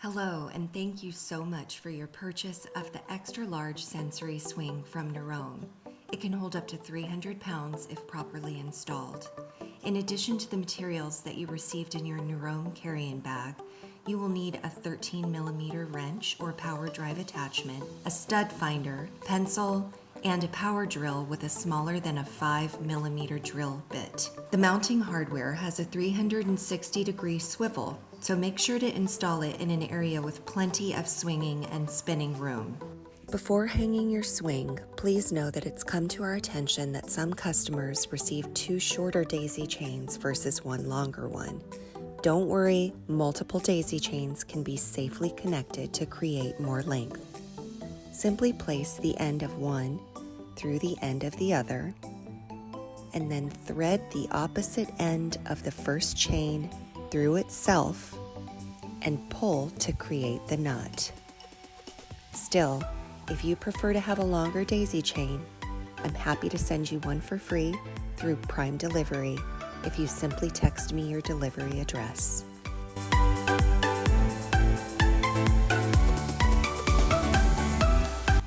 Hello, and thank you so much for your purchase of the extra large sensory swing from NeurOm. It can hold up to 300 pounds if properly installed. In addition to the materials that you received in your NeurOm carry-in bag, you will need a 13mm wrench or power drive attachment, a stud finder, pencil, and a power drill with a smaller than a 5mm drill bit. The mounting hardware has a 360-degree swivel, so make sure to install it in an area with plenty of swinging and spinning room. Before hanging your swing, please know that it's come to our attention that some customers receive 2 shorter daisy chains versus 1 longer one. Don't worry, multiple daisy chains can be safely connected to create more length. Simply place the end of one through the end of the other, and then thread the opposite end of the first chain through itself and pull to create the knot. Still, if you prefer to have a longer daisy chain, I'm happy to send you one for free through Prime Delivery if you simply text me your delivery address.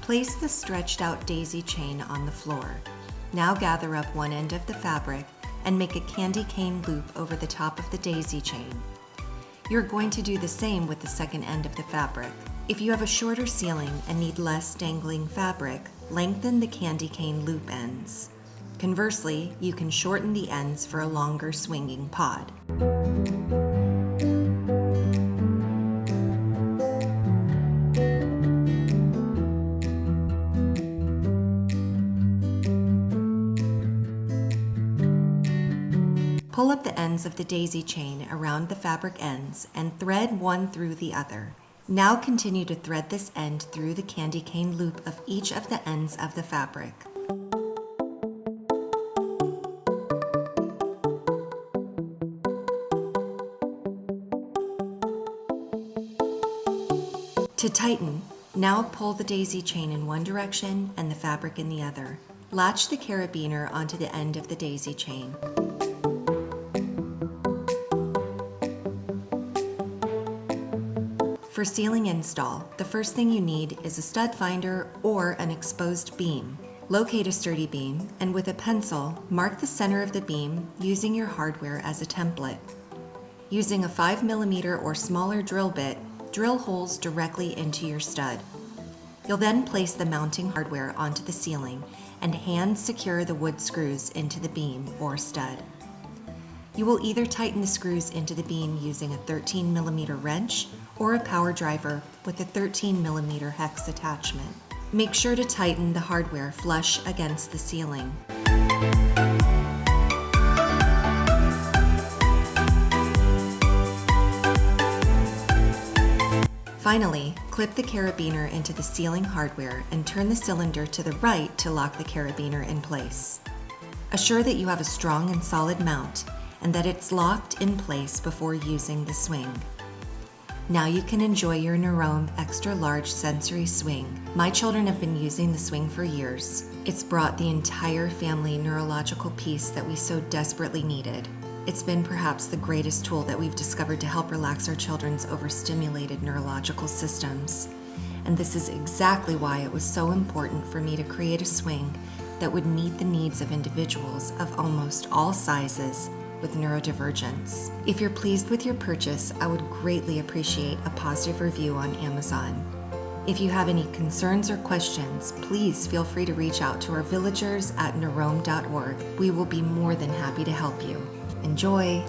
Place the stretched out daisy chain on the floor. Now gather up one end of the fabric and make a candy cane loop over the top of the daisy chain. You're going to do the same with the second end of the fabric. If you have a shorter ceiling and need less dangling fabric, lengthen the candy cane loop ends. Conversely, you can shorten the ends for a longer swinging pod. Pull up the ends of the daisy chain around the fabric ends and thread one through the other. Now continue to thread this end through the candy cane loop of each of the ends of the fabric. To tighten, now pull the daisy chain in one direction and the fabric in the other. Latch the carabiner onto the end of the daisy chain. For ceiling install, the first thing you need is a stud finder or an exposed beam. Locate a sturdy beam and with a pencil, mark the center of the beam using your hardware as a template. Using a 5mm or smaller drill bit, drill holes directly into your stud. You'll then place the mounting hardware onto the ceiling and hand secure the wood screws into the beam or stud. You will either tighten the screws into the beam using a 13mm wrench or a power driver with a 13mm hex attachment. Make sure to tighten the hardware flush against the ceiling. Finally, clip the carabiner into the ceiling hardware and turn the cylinder to the right to lock the carabiner in place. Assure that you have a strong and solid mount and that it's locked in place before using the swing. Now you can enjoy your NeurOm extra large sensory swing. My children have been using the swing for years. It's brought the entire family neurological peace that we so desperately needed. It's been perhaps the greatest tool that we've discovered to help relax our children's overstimulated neurological systems. And this is exactly why it was so important for me to create a swing that would meet the needs of individuals of almost all sizes with neurodivergence. If you're pleased with your purchase, I would greatly appreciate a positive review on Amazon. If you have any concerns or questions, please feel free to reach out to our villagers at neurom.org. We will be more than happy to help you. Enjoy!